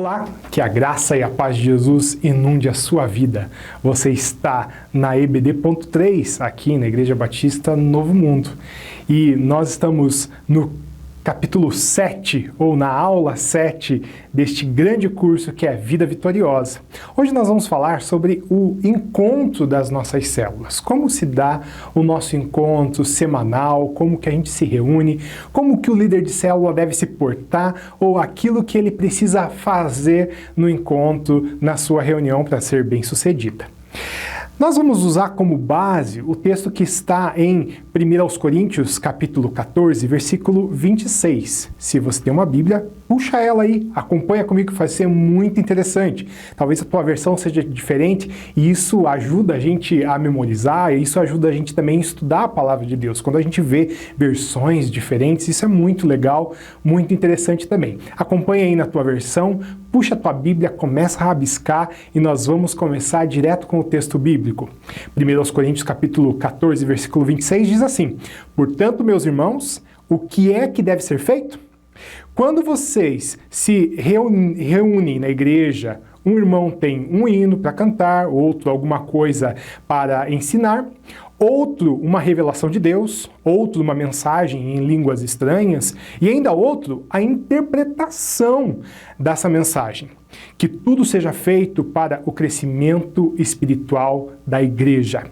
Olá, que a graça e a paz de Jesus inunde a sua vida. Você está na EBD.3, aqui na Igreja Batista Novo Mundo. E nós estamos no capítulo 7, ou na aula 7, deste grande curso que é Vida Vitoriosa. Hoje nós vamos falar sobre o encontro das nossas células. Como se dá o nosso encontro semanal, como que a gente se reúne, como que o líder de célula deve se portar, ou aquilo que ele precisa fazer no encontro, na sua reunião para ser bem-sucedida. Nós vamos usar como base o texto que está em 1 Coríntios, capítulo 14, versículo 26. Se você tem uma Bíblia, puxa ela aí, acompanha comigo que vai ser muito interessante. Talvez a tua versão seja diferente e isso ajuda a gente a memorizar, e isso ajuda a gente também a estudar a palavra de Deus. Quando a gente vê versões diferentes, isso é muito legal, muito interessante também. Acompanha aí na tua versão, puxa a tua Bíblia, começa a rabiscar e nós vamos começar direto com o texto bíblico. 1 Coríntios capítulo 14, versículo 26 diz assim: portanto, meus irmãos, o que é que deve ser feito? Quando vocês se reúnem na igreja, um irmão tem um hino para cantar, outro alguma coisa para ensinar, outro uma revelação de Deus, outro uma mensagem em línguas estranhas e ainda outro a interpretação dessa mensagem. Que tudo seja feito para o crescimento espiritual da igreja.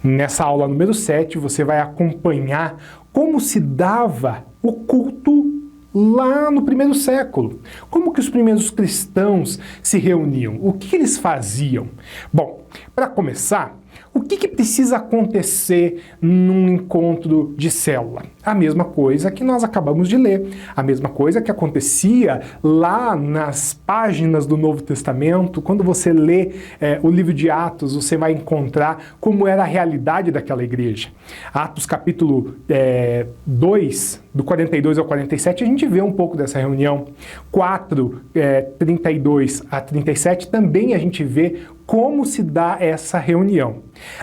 Nessa aula número 7 você vai acompanhar como se dava o culto lá no primeiro século. Como que os primeiros cristãos se reuniam? O que eles faziam? Bom, para começar, o que precisa acontecer num encontro de célula? A mesma coisa que nós acabamos de ler, a mesma coisa que acontecia lá nas páginas do Novo Testamento. Quando você lê o livro de Atos, você vai encontrar como era a realidade daquela igreja. Atos capítulo 2, do 42 ao 47, a gente vê um pouco dessa reunião. 4, 32 a 37, também a gente vê como se dá essa reunião.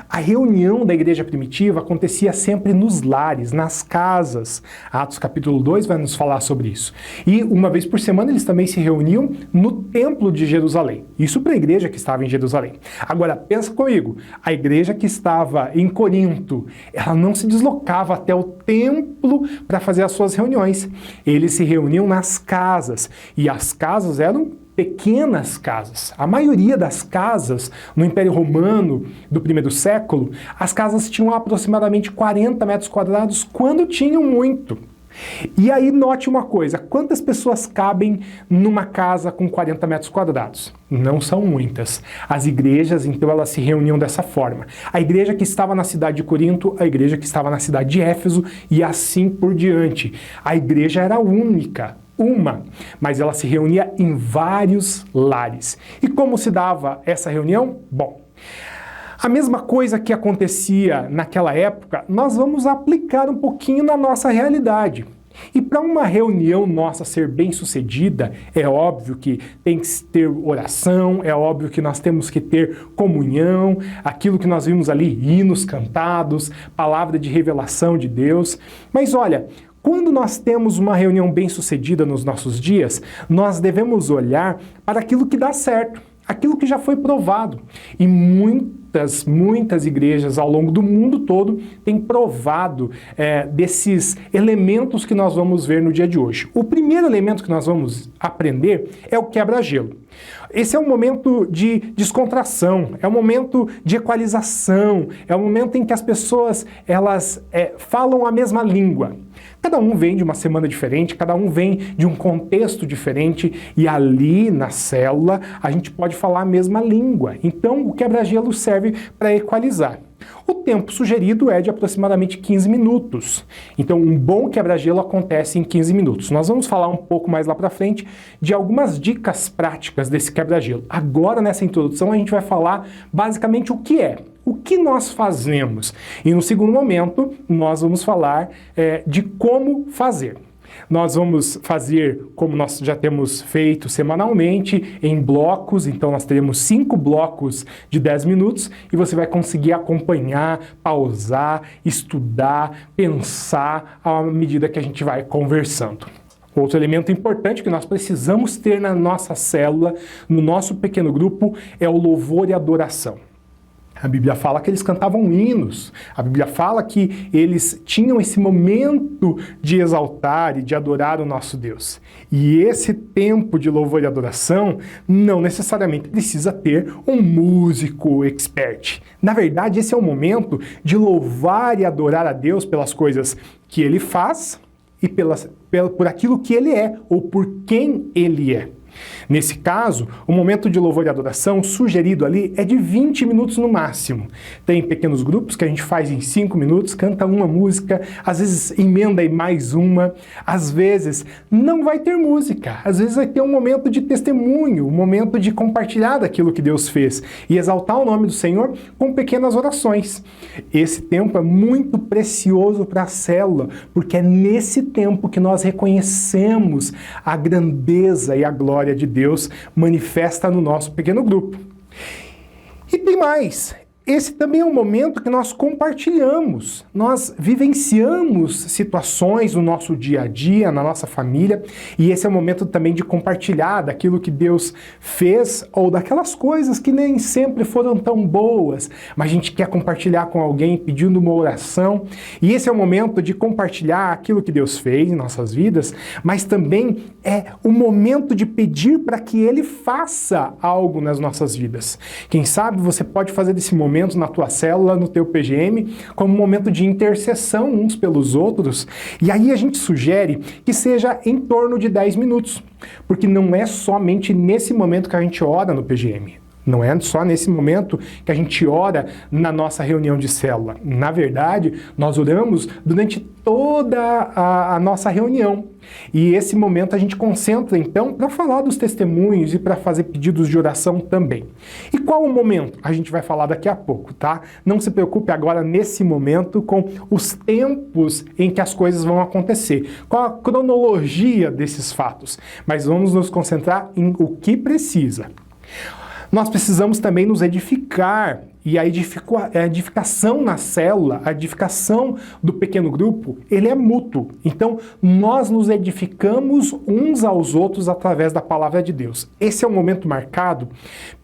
A reunião da igreja primitiva acontecia sempre nos lares, nas casas. Atos capítulo 2 vai nos falar sobre isso. E uma vez por semana eles também se reuniam no templo de Jerusalém. Isso para a igreja que estava em Jerusalém. Agora, pensa comigo, a igreja que estava em Corinto, ela não se deslocava até o templo para fazer as suas reuniões. Eles se reuniam nas casas. E as casas eram pequenas casas. A maioria das casas no Império Romano do primeiro século, as casas tinham aproximadamente 40 metros quadrados, quando tinham muito. E aí note uma coisa, quantas pessoas cabem numa casa com 40 metros quadrados? Não são muitas. As igrejas, então, elas se reuniam dessa forma. A igreja que estava na cidade de Corinto, a igreja que estava na cidade de Éfeso e assim por diante. A igreja era única. Mas ela se reunia em vários lares. E como se dava essa reunião? Bom, a mesma coisa que acontecia naquela época, nós vamos aplicar um pouquinho na nossa realidade. E para uma reunião nossa ser bem sucedida, é óbvio que tem que ter oração, é óbvio que nós temos que ter comunhão, aquilo que nós vimos ali, hinos cantados, palavra de revelação de Deus. Mas olha, quando nós temos uma reunião bem-sucedida nos nossos dias, nós devemos olhar para aquilo que dá certo, aquilo que já foi provado. E muitas igrejas ao longo do mundo todo têm provado desses elementos que nós vamos ver no dia de hoje. O primeiro elemento que nós vamos aprender é o quebra-gelo. Esse é um momento de descontração, é um momento de equalização, é um momento em que as pessoas elas falam a mesma língua. Cada um vem de uma semana diferente, cada um vem de um contexto diferente e ali na célula a gente pode falar a mesma língua. Então o quebra-gelo serve para equalizar. O tempo sugerido é de aproximadamente 15 minutos. Então um bom quebra-gelo acontece em 15 minutos. Nós vamos falar um pouco mais lá para frente de algumas dicas práticas desse quebra-gelo. Agora nessa introdução a gente vai falar basicamente o que é. O que nós fazemos? E no segundo momento, nós vamos falar de como fazer. Nós vamos fazer como nós já temos feito semanalmente, em blocos. Então nós teremos 5 blocos de 10 minutos e você vai conseguir acompanhar, pausar, estudar, pensar à medida que a gente vai conversando. Outro elemento importante que nós precisamos ter na nossa célula, no nosso pequeno grupo, é o louvor e adoração. A Bíblia fala que eles cantavam hinos, a Bíblia fala que eles tinham esse momento de exaltar e de adorar o nosso Deus. E esse tempo de louvor e adoração não necessariamente precisa ter um músico expert. Na verdade, esse é o momento de louvar e adorar a Deus pelas coisas que Ele faz e por aquilo que Ele é ou por quem Ele é. Nesse caso, o momento de louvor e adoração sugerido ali é de 20 minutos no máximo. Tem pequenos grupos que a gente faz em 5 minutos, canta uma música, às vezes emenda em mais uma, às vezes não vai ter música, às vezes vai ter um momento de testemunho, um momento de compartilhar daquilo que Deus fez e exaltar o nome do Senhor com pequenas orações. Esse tempo é muito precioso para a célula, porque é nesse tempo que nós reconhecemos a grandeza e a glória de Deus manifesta no nosso pequeno grupo. E tem mais. Esse também é um momento que nós compartilhamos, nós vivenciamos situações no nosso dia a dia, na nossa família, e esse é o momento também de compartilhar daquilo que Deus fez ou daquelas coisas que nem sempre foram tão boas, mas a gente quer compartilhar com alguém pedindo uma oração, e esse é o momento de compartilhar aquilo que Deus fez em nossas vidas, mas também é o momento de pedir para que Ele faça algo nas nossas vidas. Quem sabe você pode fazer desse momento na tua célula, no teu PGM, como um momento de intercessão uns pelos outros, e aí a gente sugere que seja em torno de 10 minutos, porque não é somente nesse momento que a gente ora no PGM. Não é só nesse momento que a gente ora na nossa reunião de célula. Na verdade, nós oramos durante toda a nossa reunião. E esse momento a gente concentra, então, para falar dos testemunhos e para fazer pedidos de oração também. E qual o momento? A gente vai falar daqui a pouco, tá? Não se preocupe agora, nesse momento, com os tempos em que as coisas vão acontecer. Qual a cronologia desses fatos? Mas vamos nos concentrar em o que precisa. Nós precisamos também nos edificar, e a edificação na célula, a edificação do pequeno grupo, ele é mútuo. Então, nós nos edificamos uns aos outros através da palavra de Deus. Esse é um momento marcado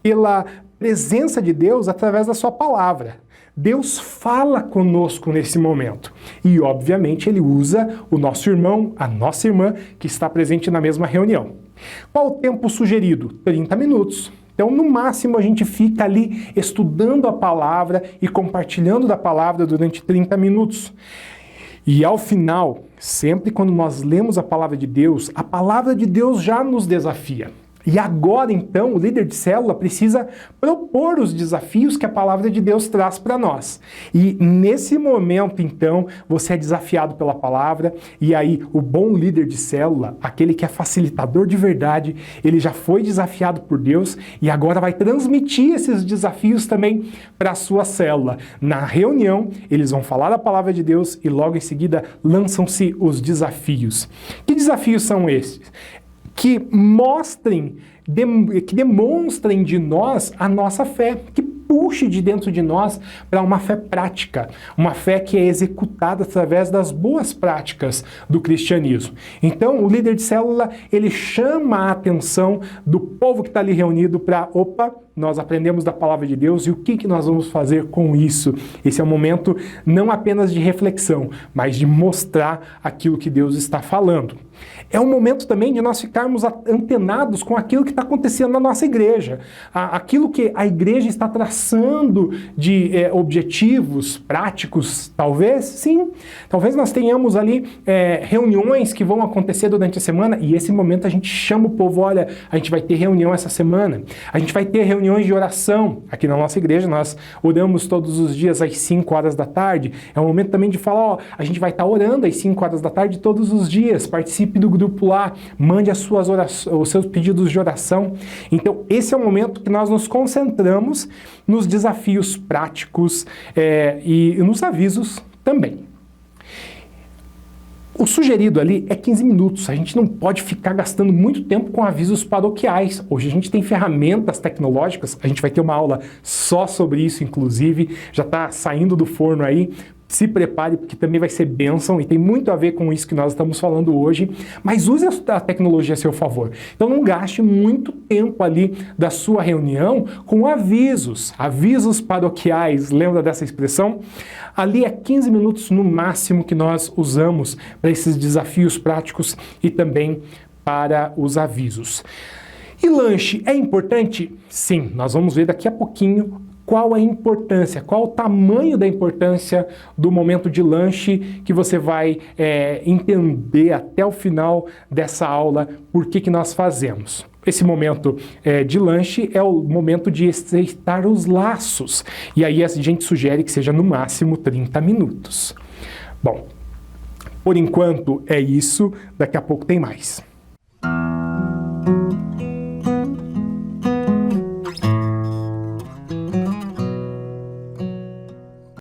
pela presença de Deus através da sua palavra. Deus fala conosco nesse momento. E, obviamente, Ele usa o nosso irmão, a nossa irmã, que está presente na mesma reunião. Qual o tempo sugerido? 30 minutos. Então, no máximo, a gente fica ali estudando a palavra e compartilhando da palavra durante 30 minutos. E ao final, sempre quando nós lemos a palavra de Deus já nos desafia. E agora, então, o líder de célula precisa propor os desafios que a palavra de Deus traz para nós. E nesse momento, então, você é desafiado pela palavra, e aí o bom líder de célula, aquele que é facilitador de verdade, ele já foi desafiado por Deus e agora vai transmitir esses desafios também para a sua célula. Na reunião, eles vão falar a palavra de Deus e logo em seguida lançam-se os desafios. Que desafios são esses? Que demonstrem de nós a nossa fé, que puxe de dentro de nós para uma fé prática, uma fé que é executada através das boas práticas do cristianismo. Então, o líder de célula, ele chama a atenção do povo que está ali reunido para, nós aprendemos da palavra de Deus e o que nós vamos fazer com isso? Esse é um momento não apenas de reflexão, mas de mostrar aquilo que Deus está falando. É um momento também de nós ficarmos antenados com aquilo que está acontecendo na nossa igreja. Aquilo que a igreja está traçando de objetivos práticos, talvez, sim. Talvez nós tenhamos ali reuniões que vão acontecer durante a semana e esse momento a gente chama o povo, olha, a gente vai ter reunião essa semana, a gente vai ter reuniões de oração. Aqui na nossa igreja nós oramos todos os dias às 5 horas da tarde. É um momento também de falar, a gente vai estar orando às 5 horas da tarde todos os dias. Participe do grupo lá, mande os seus pedidos de oração. Então, esse é o momento que nós nos concentramos nos desafios práticos e nos avisos também. O sugerido ali é 15 minutos, a gente não pode ficar gastando muito tempo com avisos paroquiais. Hoje a gente tem ferramentas tecnológicas, a gente vai ter uma aula só sobre isso, inclusive, já está saindo do forno aí, se prepare, porque também vai ser bênção e tem muito a ver com isso que nós estamos falando hoje, mas use a tecnologia a seu favor. Então não gaste muito tempo ali da sua reunião com avisos paroquiais, lembra dessa expressão? Ali é 15 minutos no máximo que nós usamos para esses desafios práticos e também para os avisos. E lanche é importante? Sim, nós vamos ver daqui a pouquinho qual a importância, qual o tamanho da importância do momento de lanche que você vai entender até o final dessa aula por que nós fazemos. Esse momento de lanche é o momento de estreitar os laços, e aí a gente sugere que seja no máximo 30 minutos. Bom, por enquanto é isso, daqui a pouco tem mais.